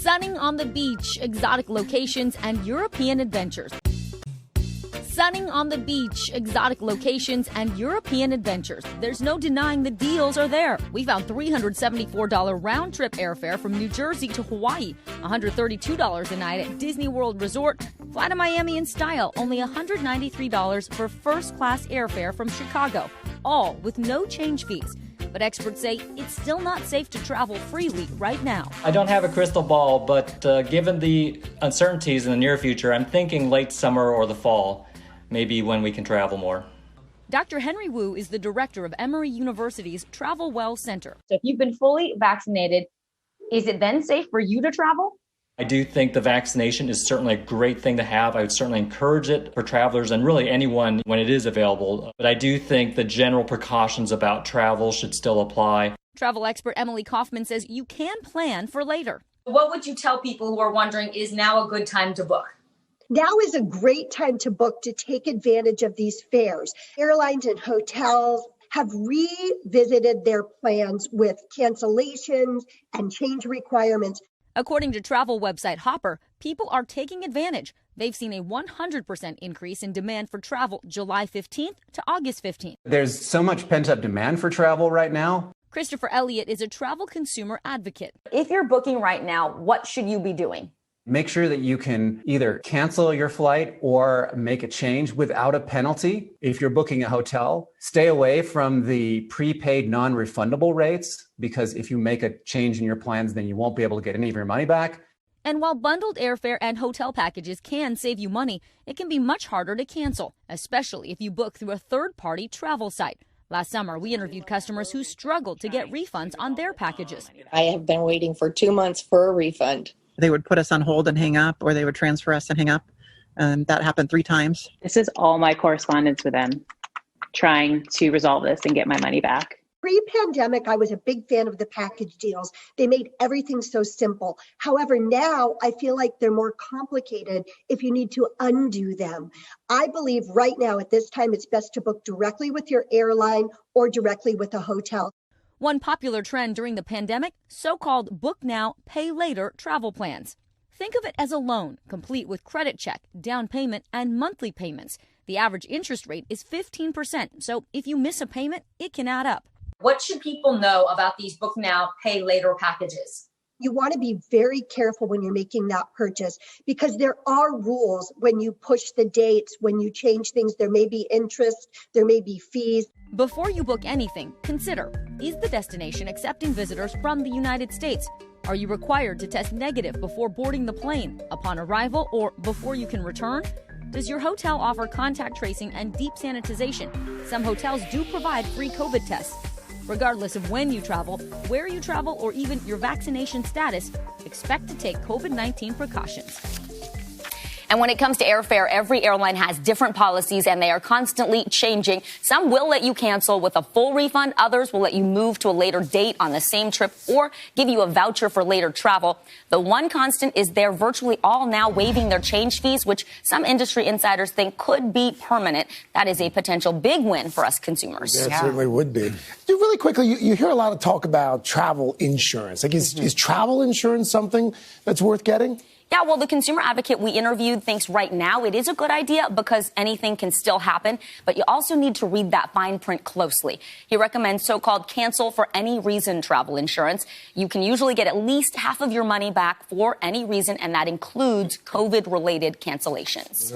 Sunning on the beach, exotic locations, and European adventures. Sunning on the beach, exotic locations, and European adventures. There's no denying the deals are there. We found $374 round-trip airfare from New Jersey to Hawaii, $132 a night at Disney World Resort, fly to Miami in style, only $193 for first-class airfare from Chicago, all with no change fees. But experts say it's still not safe to travel freely right now. I don't have a crystal ball, but given the uncertainties in the near future, I'm thinking late summer or the fall, maybe when we can travel more. Dr. Henry Wu is the director of Emory University's Travel Well Center. So if you've been fully vaccinated, is it then safe for you to travel? I do think the vaccination is certainly a great thing to have. I would certainly encourage it for travelers and really anyone when it is available. But I do think the general precautions about travel should still apply. Travel expert Emily Kaufman says you can plan for later. What would you tell people who are wondering, is now a good time to book? Now is a great time to book to take advantage of these fares. Airlines and hotels have revisited their plans with cancellations and change requirements. According to travel website Hopper, people are taking advantage. They've seen a 100% increase in demand for travel July 15th to August 15th. There's so much pent-up demand for travel right now. Christopher Elliott is a travel consumer advocate. If you're booking right now, what should you be doing? Make sure that you can either cancel your flight or make a change without a penalty. If you're booking a hotel, stay away from the prepaid non-refundable rates, because if you make a change in your plans, then you won't be able to get any of your money back. And while bundled airfare and hotel packages can save you money, it can be much harder to cancel, especially if you book through a third-party travel site. Last summer, we interviewed customers who struggled to get refunds on their packages. I have been waiting for 2 months for a refund. They would put us on hold and hang up, or they would transfer us and hang up. And that happened 3 times. This is all my correspondence with them, trying to resolve this and get my money back. Pre-pandemic, I was a big fan of the package deals. They made everything so simple. However, now I feel like they're more complicated if you need to undo them. I believe right now at this time, it's best to book directly with your airline or directly with a hotel. One popular trend during the pandemic, so-called book now, pay later travel plans. Think of it as a loan, complete with credit check, down payment, and monthly payments. The average interest rate is 15%, so if you miss a payment, it can add up. What should people know about these book now, pay later packages? You want to be very careful when you're making that purchase, because there are rules when you push the dates, when you change things. There may be interest, there may be fees. Before you book anything, consider, is the destination accepting visitors from the United States? Are you required to test negative before boarding the plane, upon arrival, or before you can return? Does your hotel offer contact tracing and deep sanitization? Some hotels do provide free COVID tests. Regardless of when you travel, where you travel, or even your vaccination status, expect to take COVID-19 precautions. And when it comes to airfare, every airline has different policies and they are constantly changing. Some will let you cancel with a full refund. Others will let you move to a later date on the same trip or give you a voucher for later travel. The one constant is they're virtually all now waiving their change fees, which some industry insiders think could be permanent. That is a potential big win for us consumers. Yeah, it certainly would be. Really quickly, you hear a lot of talk about travel insurance. Like, is travel insurance something that's worth getting? Yeah, well, the consumer advocate we interviewed thinks right now it is a good idea because anything can still happen, but you also need to read that fine print closely. He recommends so-called cancel for any reason travel insurance. You can usually get at least half of your money back for any reason, and that includes COVID-related cancellations.